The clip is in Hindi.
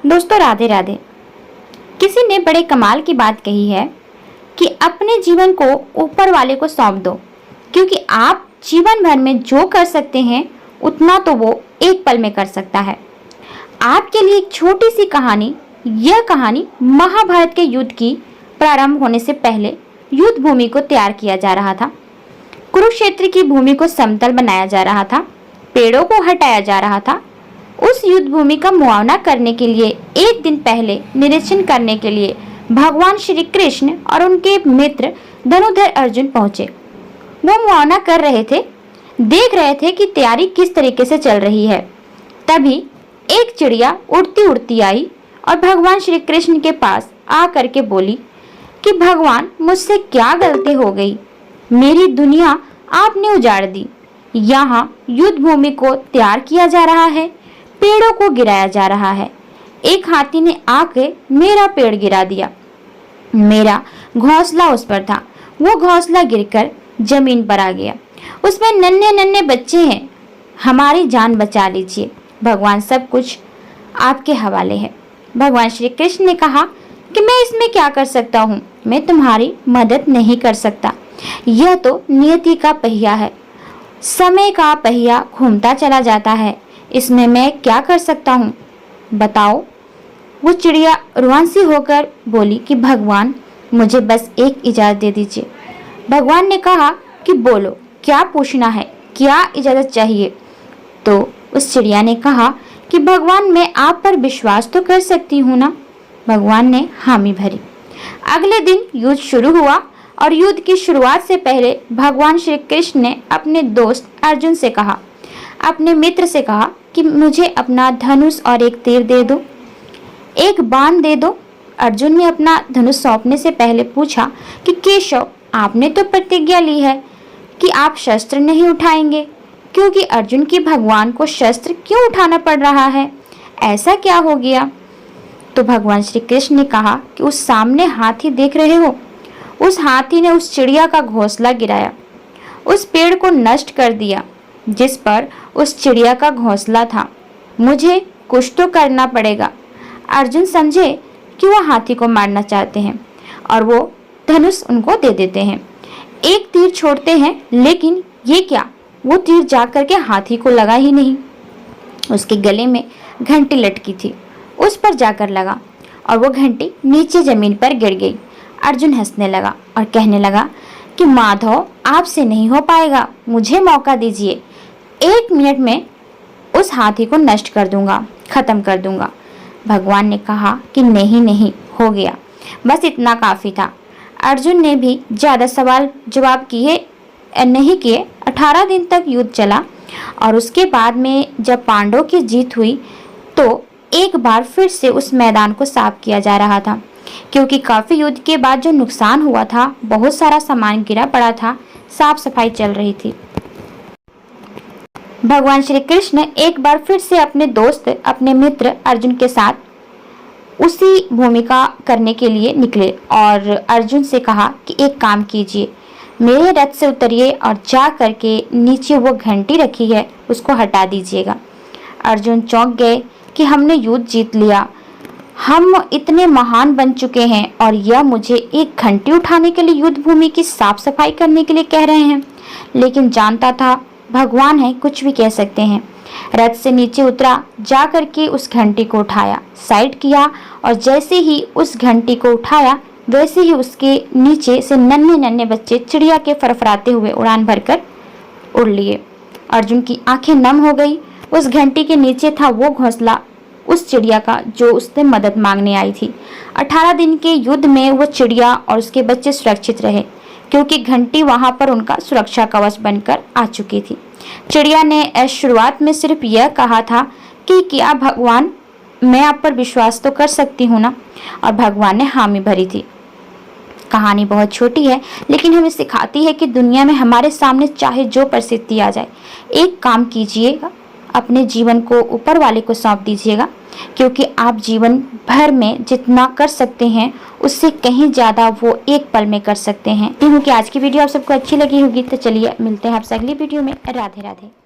दोस्तों राधे राधे। किसी ने बड़े कमाल की बात कही है कि अपने जीवन को ऊपर वाले को सौंप दो, क्योंकि आप जीवन भर में जो कर सकते हैं उतना तो वो एक पल में कर सकता है। आपके लिए एक छोटी सी कहानी। यह कहानी महाभारत के युद्ध की प्रारंभ होने से पहले युद्ध भूमि को तैयार किया जा रहा था। कुरुक्षेत्र की भूमि को समतल बनाया जा रहा था, पेड़ों को हटाया जा रहा था। उस युद्ध भूमि का मुआवना करने के लिए एक दिन पहले निरीक्षण करने के लिए भगवान श्री कृष्ण और उनके मित्र धनुर्धर अर्जुन पहुंचे। वो मुआवना कर रहे थे, देख रहे थे कि तैयारी किस तरीके से चल रही है। तभी एक चिड़िया उड़ती उड़ती आई और भगवान श्री कृष्ण के पास आ करके बोली कि भगवान, मुझसे क्या गलती हो गई? मेरी दुनिया आपने उजाड़ दी। यहाँ युद्ध भूमि को तैयार किया जा रहा है, पेड़ों को गिराया जा रहा है। एक हाथी ने आके मेरा पेड़ गिरा दिया। मेरा घोंसला उस पर था, वो घोंसला गिरकर जमीन पर आ गया। उसमें नन्हे नन्हे बच्चे हैं। हमारी जान बचा लीजिए भगवान, सब कुछ आपके हवाले है। भगवान श्री कृष्ण ने कहा कि मैं इसमें क्या कर सकता हूँ, मैं तुम्हारी मदद नहीं कर सकता। यह तो नियति का पहिया है, समय का पहिया घूमता चला जाता है, इसमें मैं क्या कर सकता हूँ बताओ? वो चिड़िया रुआंसी होकर बोली कि भगवान, मुझे बस एक इजाज़त दे दीजिए। भगवान ने कहा कि बोलो, क्या पूछना है, क्या इजाज़त चाहिए? तो उस चिड़िया ने कहा कि भगवान, मैं आप पर विश्वास तो कर सकती हूँ ना? भगवान ने हामी भरी। अगले दिन युद्ध शुरू हुआ और युद्ध की शुरुआत से पहले भगवान श्री कृष्ण ने अपने दोस्त अर्जुन से कहा, अपने मित्र से कहा कि मुझे अपना धनुष और एक तीर दे दो, एक बाण दे दो। अर्जुन ने अपना धनुष सौंपने से पहले पूछा कि केशव, आपने तो प्रतिज्ञा ली है कि आप शस्त्र नहीं उठाएंगे, क्योंकि अर्जुन की भगवान को शस्त्र क्यों उठाना पड़ रहा है? ऐसा क्या हो गया? तो भगवान श्री कृष्ण ने कहा कि उस सामने हाथी देख रहे हो, उस हाथी ने उस चिड़िया का घोंसला गिराया, उस पेड़ को नष्ट कर दिया जिस पर उस चिड़िया का घोंसला था। मुझे कुछ तो करना पड़ेगा। अर्जुन समझे कि वो हाथी को मारना चाहते हैं और वो धनुष उनको दे देते हैं, एक तीर छोड़ते हैं, लेकिन ये क्या, वो तीर जाकर के हाथी को लगा ही नहीं। उसके गले में घंटी लटकी थी, उस पर जाकर लगा और वो घंटी नीचे जमीन पर गिर गई। अर्जुन हंसने लगा और कहने लगा कि माधव, आपसे नहीं हो पाएगा, मुझे मौका दीजिए, 1 मिनट में उस हाथी को नष्ट कर दूंगा, खत्म कर दूंगा। भगवान ने कहा कि नहीं नहीं, हो गया, बस इतना काफी था। अर्जुन ने भी ज्यादा सवाल जवाब नहीं किए। 18 दिन तक युद्ध चला और उसके बाद में जब पांडवों की जीत हुई तो एक बार फिर से उस मैदान को साफ किया जा रहा था, क्योंकि काफी युद्ध के बाद जो नुकसान हुआ था, बहुत सारा सामान गिरा पड़ा था, साफ सफाई चल रही थी। भगवान श्री कृष्ण एक बार फिर से अपने दोस्त, अपने मित्र अर्जुन के साथ उसी भूमिका करने के लिए निकले और अर्जुन से कहा कि एक काम कीजिए, मेरे रथ से उतरिए और जा करके नीचे वो घंटी रखी है उसको हटा दीजिएगा। अर्जुन चौंक गए कि हमने युद्ध जीत लिया, हम इतने महान बन चुके हैं और यह मुझे एक घंटी उठाने के लिए युद्ध भूमि की साफ सफाई करने के लिए कह रहे हैं। लेकिन जानता था भगवान है, कुछ भी कह सकते हैं। रथ से नीचे उतरा, जा करके उस घंटी को उठाया, साइड किया और जैसे ही उस घंटी को उठाया वैसे ही उसके नीचे से नन्हे नन्हे बच्चे चिड़िया के फरफराते हुए उड़ान भरकर उड़ लिए। अर्जुन की आंखें नम हो गई। उस घंटी के नीचे था वो घोंसला उस चिड़िया का जो उसने मदद मांगने आई थी। 18 दिन के युद्ध में वो चिड़िया और उसके बच्चे सुरक्षित रहे, क्योंकि घंटी वहां पर उनका सुरक्षा कवच बनकर आ चुकी थी। चिड़िया ने शुरुआत में सिर्फ यह कहा था कि क्या भगवान, मैं आप पर विश्वास तो कर सकती हूँ ना? और भगवान ने हामी भरी थी। कहानी बहुत छोटी है, लेकिन हमें सिखाती है कि दुनिया में हमारे सामने चाहे जो परिस्थिति आ जाए, एक काम कीजिएगा, अपने जीवन को ऊपर वाले को सौंप दीजिएगा, क्योंकि आप जीवन भर में जितना कर सकते हैं उससे कहीं ज़्यादा वो एक पल में कर सकते हैं। कि आज की वीडियो आप सबको अच्छी लगी होगी, तो चलिए मिलते हैं आपसे अगली वीडियो में। राधे राधे।